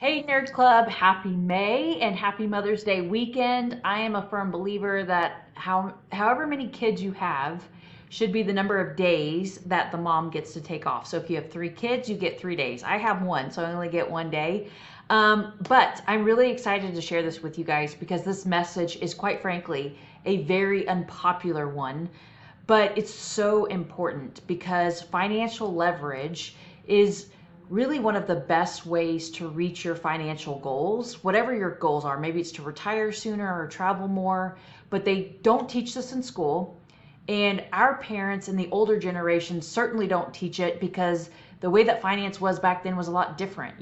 Hey Nerd Club, happy May and happy Mother's Day weekend. I am a firm believer that however many kids you have should be the number of days that the mom gets to take off. So if you have 3 kids, you get 3 days. I have one, so I only get one day. But I'm really excited to share this with you guys because this message is quite frankly a very unpopular one, but it's so important because financial leverage is really one of the best ways to reach your financial goals, whatever your goals are. Maybe it's to retire sooner or travel more, but they don't teach this in school. And our parents and the older generation certainly don't teach it because the way that finance was back then was a lot different.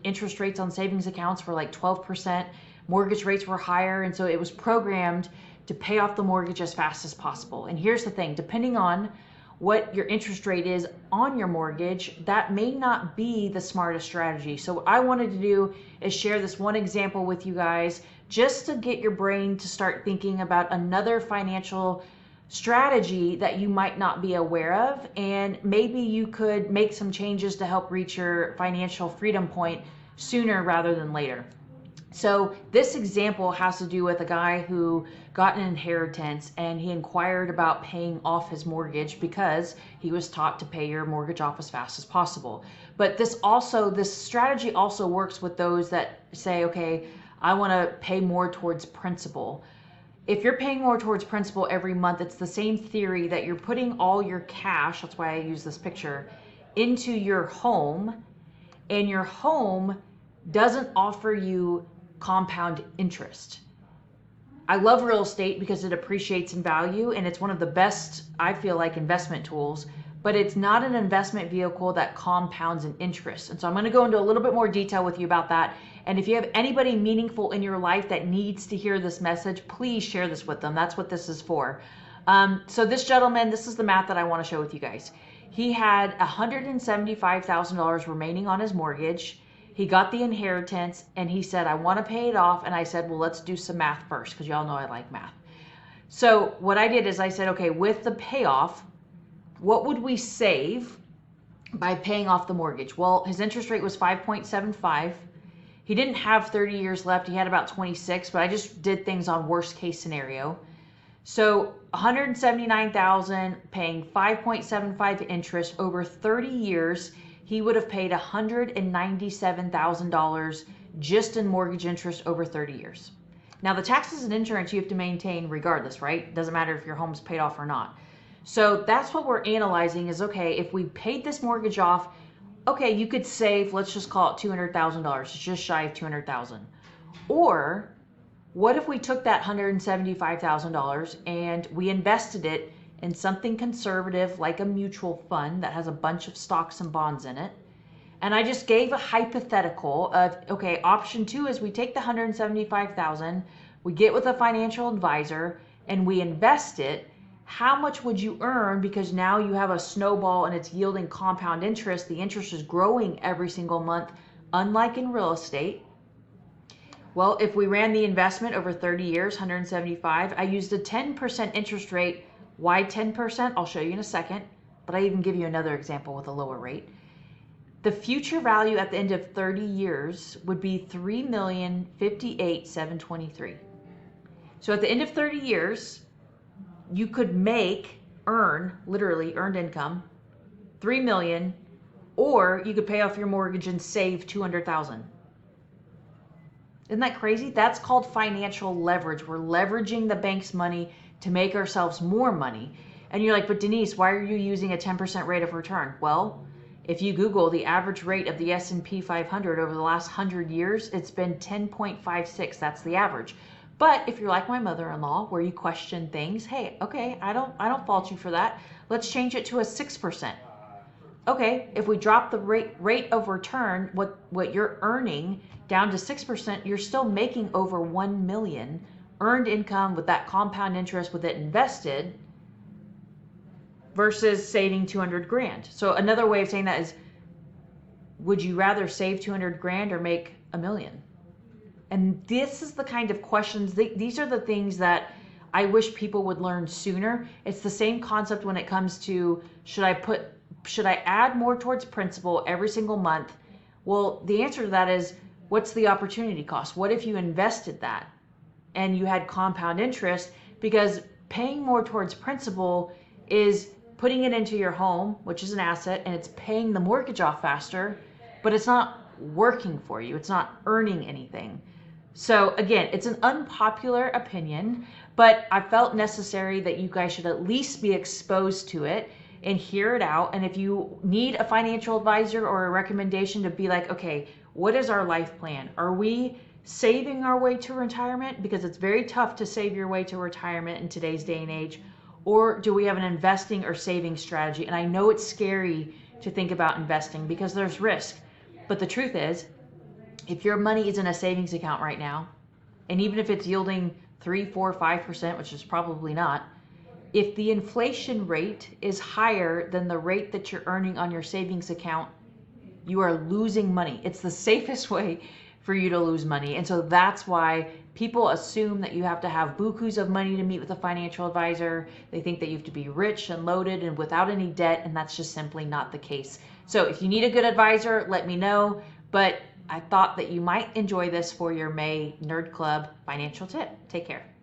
Interest rates on savings accounts were like 12%, mortgage rates were higher, and so it was programmed to pay off the mortgage as fast as possible. And here's the thing, depending on what your interest rate is on your mortgage, that may not be the smartest strategy. So what I wanted to do is share this one example with you guys just to get your brain to start thinking about another financial strategy that you might not be aware of, and maybe you could make some changes to help reach your financial freedom point sooner rather than later. So this example has to do with a guy who got an inheritance and he inquired about paying off his mortgage because he was taught to pay your mortgage off as fast as possible. But this strategy also works with those that say, okay, I want to pay more towards principal. If you're paying more towards principal every month, it's the same theory that you're putting all your cash, that's why I use this picture, into your home, and your home doesn't offer you compound interest. I love real estate because it appreciates in value and it's one of the best, I feel like, investment tools, but it's not an investment vehicle that compounds in interest. And so I'm going to go into a little bit more detail with you about that. And if you have anybody meaningful in your life that needs to hear this message, please share this with them. That's what this is for. So this gentleman, this is the math that I want to show with you guys. He had $175,000 remaining on his mortgage. He got the inheritance and he said, I want to pay it off. And I said, well, let's do some math first because y'all know I like math. So what I did is I said, okay, with the payoff, what would we save by paying off the mortgage? Well, his interest rate was 5.75. He didn't have 30 years left. He had about 26, but I just did things on worst case scenario. So 179,000 paying 5.75 interest over 30 years, he would have paid $197,000 just in mortgage interest over 30 years. Now the taxes and insurance you have to maintain regardless, right? Doesn't matter if your home's paid off or not. So that's what we're analyzing is, okay, if we paid this mortgage off, okay, you could save, let's just call it $200,000. It's just shy of $200,000. Or what if we took that $175,000 and we invested it in something conservative like a mutual fund that has a bunch of stocks and bonds in it? And I just gave a hypothetical of, okay, option 2 is we take the $175,000, we get with a financial advisor and we invest it. How much would you earn? Because now you have a snowball and it's yielding compound interest. The interest is growing every single month, unlike in real estate. Well, if we ran the investment over 30 years, 175, I used a 10% interest rate. Why 10%? I'll show you in a second, but I even give you another example with a lower rate. The future value at the end of 30 years would be $3,058,723. So at the end of 30 years, you could literally earned income, 3 million, or you could pay off your mortgage and save 200,000. Isn't that crazy? That's called financial leverage. We're leveraging the bank's money to make ourselves more money. And you're like, but Denise, why are you using a 10% rate of return? Well, if you Google the average rate of the S&P 500 over the last 100 years, it's been 10.56. That's the average. But if you're like my mother-in-law, where you question things, hey, okay, I don't fault you for that. Let's change it to a 6%. Okay, if we drop the rate of return, what you're earning down to 6%, you're still making over 1 million earned income with that compound interest with it invested versus saving 200 grand. So another way of saying that is, would you rather save 200 grand or make a million? And this is the kind of questions, these are the things that I wish people would learn sooner. It's the same concept when it comes to, should I add more towards principal every single month? Well, the answer to that is, what's the opportunity cost? What if you invested that and you had compound interest? Because paying more towards principal is putting it into your home, which is an asset, and it's paying the mortgage off faster, but it's not working for you. It's not earning anything. So again, it's an unpopular opinion, but I felt necessary that you guys should at least be exposed to it and hear it out. And if you need a financial advisor or a recommendation to be like, okay, what is our life plan? Are we saving our way to retirement? Because it's very tough to save your way to retirement in today's day and age. Or do we have an investing or saving strategy? And I know it's scary to think about investing because there's risk. But the truth is, if your money is in a savings account right now, and even if it's yielding 3, 4, 5%, which is probably not, if the inflation rate is higher than the rate that you're earning on your savings account, you are losing money. It's the safest way for you to lose money. And so that's why people assume that you have to have bukus of money to meet with a financial advisor. They think that you have to be rich and loaded and without any debt, and that's just simply not the case. So if you need a good advisor, let me know. But I thought that you might enjoy this for your May Nerd Club financial tip. Take care.